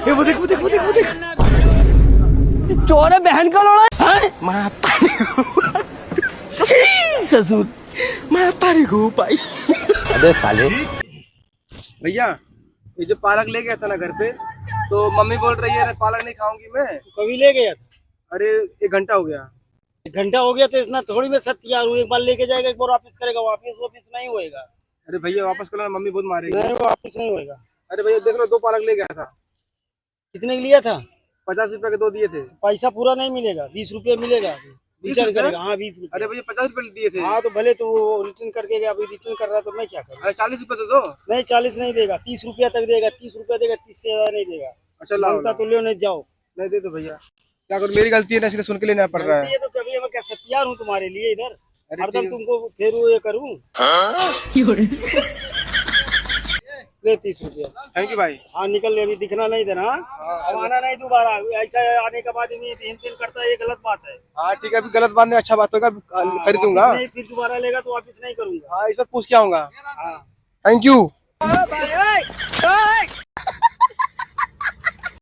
ये वो देख वो देख वो देख वो देख चोर है बहन का लोड़ा है। माता ससुर माता रे गो भाई। अबे साले भैया ये जो पालक ले गया था ना घर पे, तो मम्मी बोल रही है पालक नहीं खाऊंगी मैं। कभी ले गया था? अरे 1 घंटा हो गया। 1 घंटा हो गया तो इतना थोड़ी में सब तैयार हूँ। एक बार लेके जाएगा, एक बार वापस करेगा। वापस नहीं होएगा। अरे भैया वापस करो ना, मम्मी बहुत मारेगी। नहीं, वापस नहीं होएगा। अरे भैया देख लो 2 पालक ले गया था, कितने का लिया था? 50 रुपए के 2 दिए थे। पैसा पूरा नहीं मिलेगा, 20 रुपये मिलेगा। 20 रिटर्न रुपये? करेगा। हाँ 20 रुपये। अरे भैया 50 रुपए दिए थे। हाँ तो भले तो वो रिटर्न करके गया। अभी रिटर्न कर रहा तो मैं क्या करूँ? अरे 40 रुपए तो दो। नहीं 40 नहीं देगा, 30 रुपया तक देगा। 30 रुपया देगा, 30 से ज्यादा नहीं देगा। अच्छा लाओ मांगता तो लो, नहीं जाओ। नहीं दे दो भैया, क्या करो मेरी गलती है ना, इसलिए सुन के लेना पड़ रहा है। ये तो कभी मैं कैसे तैयार हूँ तुम्हारे लिए इधर। अरे हरदम ठीक है। तुमको फिर ये करूँ। ले 30 रुपया। थैंक यू भाई। हाँ निकल ले, अभी दिखना नहीं देना। अब आना नहीं दोबारा। ऐसा आने के बाद ही हिन करता है, ये गलत बात है। हाँ ठीक है, अभी गलत बात नहीं, अच्छा बात होगा, खरीदूंगा। नहीं, फिर दोबारा लेगा तो वापस नहीं करूंगा। हाँ इस बार पूछ के आऊंगा। हाँ थैंक यू।